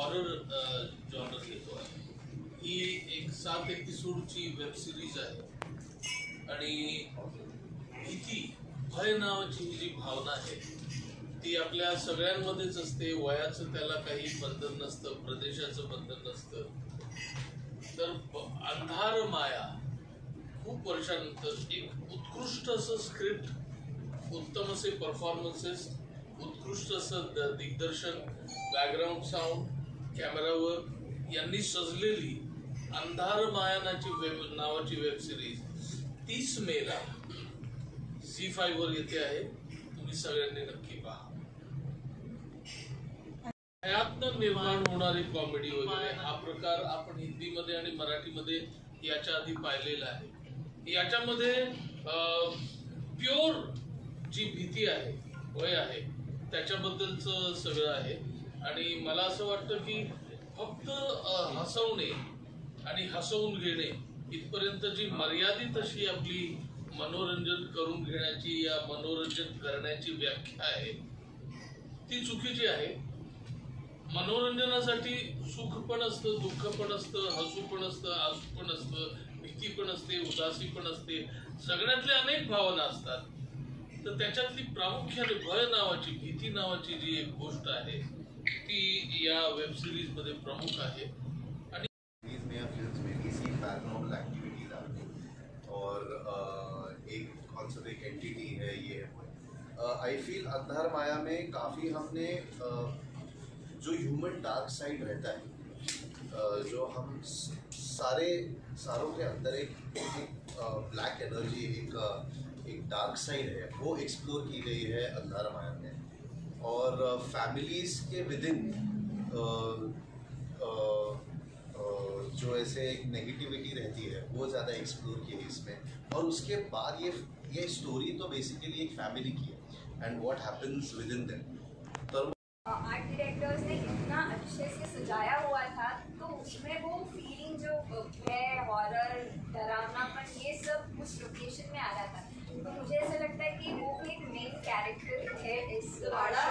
Horror genre घेतो आहे. ही एक 7 एपिसोडची वेब सिरीज आहे आणि भीती भय नावाची ही जी भावना आहे ती आपल्या सगळ्यांमध्येच असते. वयाचं त्याला काही बंधन नसतं, प्रदेशाचं बंधन नसतं. तर अंधार माया खूप वर्षानंतर एक उत्कृष्ट असं स्क्रिप्ट, उत्तम असे परफॉर्मन्सेस, उत्कृष्ट असं दिग्दर्शन, बॅकग्राऊंड साऊंड, कॅमेरावर यांनी सजलेली अंधार माया नावाची वेब सिरीज 30 मेला झी5 वर येते आहे. तुम्ही सगळ्यांनी नक्की पहा. यातनं निर्माण होणारी कॉमेडी वगैरे हा प्रकार आपण हिंदीमध्ये आणि मराठीमध्ये याच्या आधी पाहिलेला आहे. याच्यामध्ये प्युअर जी भीती आहे, भय आहे, त्याच्याबद्दलचं सगळं आहे. आणि मला असं वाटतं की फक्त हसवणे आणि हसवून घेणे इथपर्यंत जी मर्यादित अशी आपली मनोरंजन करून घेण्याची या मनोरंजन करण्याची व्याख्या आहे ती चुकीची आहे. मनोरंजनासाठी सुख पण असतं, दुःख पण असतं, हसू पण असतं, आसू पण असतं, भीती पण असते, उदासी पण असते, सगळ्यातल्या अनेक भावना असतात. तर त्याच्यातली प्रामुख्याने भय नावाची, भीती नावाची जी एक गोष्ट आहे ती या वेब सिरीज मध्ये प्रमुख आहे. आणि पैरानॉर्मल एक्टिविटीज आती हैं और एक कॉन्सेप्ट, एक एंटिटी है ये. आई फील अंधार माया में काफ़ी हमने जो ह्यूमन डार्क साइड रहता है, जो हम सारों के अंदर एक ब्लैक एनर्जी, एक डार्क साइड है, वो एक्सप्लोर की गई है अंधार माया में. और फैमिलीज के विदिन जो ऐसे एक नेगेटिविटी रहती है वो ज़्यादा एक्सप्लोर की है इसमें. और उसके बाद ये स्टोरी तो बेसिकली एक फैमिली की है end what happens with in them. Art directors ने इतना अच्छे से सजाया हुआ था तो उसमें वो फीलिंग जो भय, हॉरर, डरावनापन ये सब उस लोकेशन में आ रहा था. तो मुझे ऐसा लगता है कि वो एक मेन कैरेक्टर है इस वाड़ा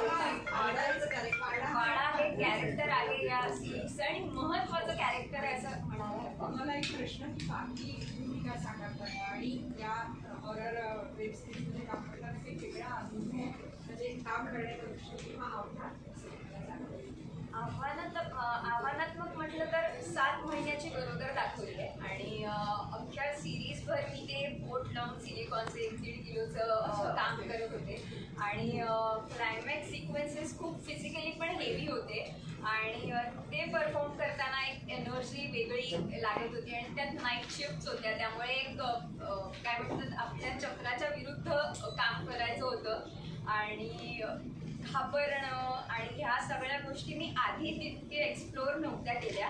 हे कॅरेक्टर आहे या सिरीजचं आणि महत्त्वाचं कॅरेक्टर आहे असं म्हणायला. मला एक प्रश्न की बाकी भूमिका साकारताना आणि या हॉरर वेब सिरीजमध्ये काम करताना एक वेगळा अनुभव म्हणजे काम करण्याच्या दृष्टीने किंवा आव्हानात्मक म्हटलं तर 7 महिन्याची गरोदर दाखवली आहे आणि अख्ख्या सिरीजभर मी ते बोट लावून सिलिकॉनचे 1.5 किलोचं काम करत होते आणि क्लायमॅक्स सिक्वेन्सेस खूप फिजिकली पण हेवी होते आणि ते परफॉर्म करताना एक एनर्जी वेगळी लागत होती आणि त्यात नाईट शिफ्ट्स होत्या. त्यामुळे एक काय म्हणतात आपल्या चक्राच्या विरुद्ध काम करायचं होतं आणि घाबरणं आणि ह्या सगळ्या गोष्टी मी आधी तितके एक्सप्लोर नव्हत्या केल्या.